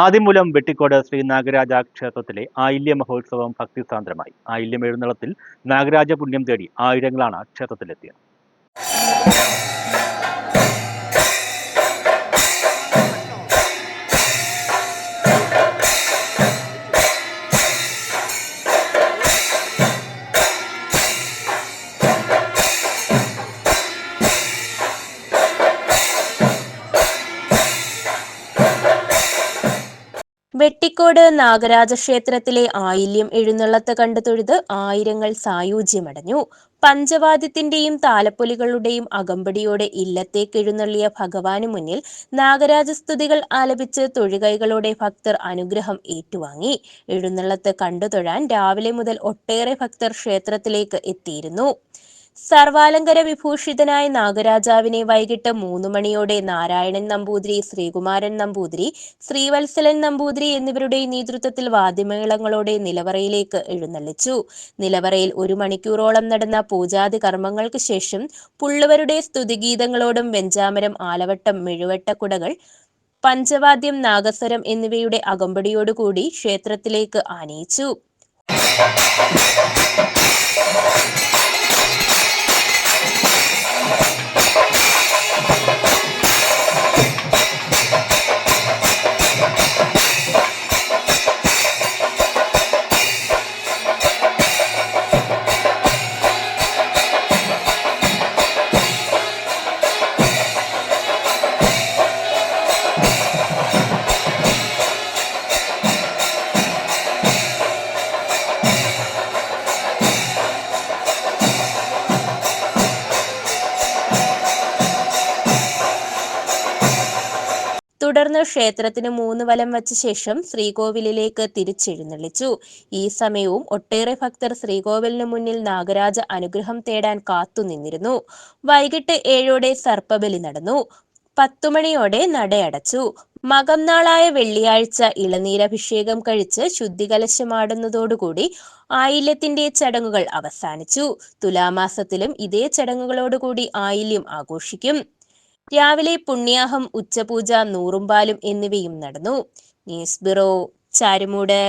ആദിമൂലം വെട്ടിക്കോട് ശ്രീ നാഗരാജ ക്ഷേത്രത്തിലെ ആയില്യ മഹോത്സവം ഭക്തിസാന്ദ്രമായി. ആയില്യം എഴുന്നള്ളത്തിൽ നാഗരാജ പുണ്യം തേടി ആയിരങ്ങളാണ് ക്ഷേത്രത്തിലെത്തിയത്. വെട്ടിക്കോട് നാഗരാജ ക്ഷേത്രത്തിലെ ആയില്യം എഴുന്നള്ളത്ത് കണ്ടു തൊഴുത് ആയിരങ്ങൾ സായൂജ്യമടഞ്ഞു. പഞ്ചവാദ്യത്തിന്റെയും താലപ്പൊലികളുടെയും അകമ്പടിയോടെ ഇല്ലത്തേക്ക് എഴുന്നള്ളിയ ഭഗവാനു മുന്നിൽ നാഗരാജസ്തുതികൾ ആലപിച്ച് തൊഴുകൈകളോടെ ഭക്തർ അനുഗ്രഹം ഏറ്റുവാങ്ങി. എഴുന്നള്ളത്ത് കണ്ടുതൊഴാൻ രാവിലെ മുതൽ ഒട്ടേറെ ഭക്തർ ക്ഷേത്രത്തിലേക്ക് എത്തിയിരുന്നു. സർവാലങ്കര വിഭൂഷിതനായ നാഗരാജാവിനെ വൈകിട്ട് 3 മണിയോടെ നാരായണൻ നമ്പൂതിരി, ശ്രീകുമാരൻ നമ്പൂതിരി, ശ്രീവത്സലൻ നമ്പൂതിരി എന്നിവരുടെ നേതൃത്വത്തിൽ വാദ്യമേളങ്ങളോടെ നിലവറയിലേക്ക് എഴുന്നള്ളിച്ചു. നിലവറയിൽ 1 മണിക്കൂറോളം നടന്ന പൂജാതി കർമ്മങ്ങൾക്ക് ശേഷം പുള്ളുവരുടെ സ്തുതിഗീതങ്ങളോടും വെഞ്ചാമരം, ആലവട്ടം, മെഴുവട്ടക്കുടകൾ, പഞ്ചവാദ്യം, നാഗസ്വരം എന്നിവയുടെ അകമ്പടിയോടുകൂടി ക്ഷേത്രത്തിലേക്ക് ആനയിച്ചു. തുടർന്ന് ക്ഷേത്രത്തിന് 3 വലം വച്ച ശേഷം ശ്രീകോവിലിലേക്ക് തിരിച്ചെഴുന്നള്ളിച്ചു. ഈ സമയവും ഒട്ടേറെ ഭക്തർ ശ്രീകോവിലിന് മുന്നിൽ നാഗരാജ അനുഗ്രഹം തേടാൻ കാത്തുനിന്നിരുന്നു. വൈകിട്ട് 7ഓടെ സർപ്പബലി നടന്നു. 10 മണിയോടെ നടയടച്ചു. മകം നാളായ വെള്ളിയാഴ്ച ഇളനീരഭിഷേകം കഴിച്ച് ശുദ്ധികലശമാടുന്നതോടുകൂടി ആയില്യത്തിന്റെ ചടങ്ങുകൾ അവസാനിച്ചു. തുലാമാസത്തിലും ഇതേ ചടങ്ങുകളോടുകൂടി ആയില്യം ആഘോഷിക്കും. രാവിലെ പുണ്യാഹം, ഉച്ചപൂജ, നൂറുംപാലും എന്നിവയും നടന്നു. News bureau, Charummood.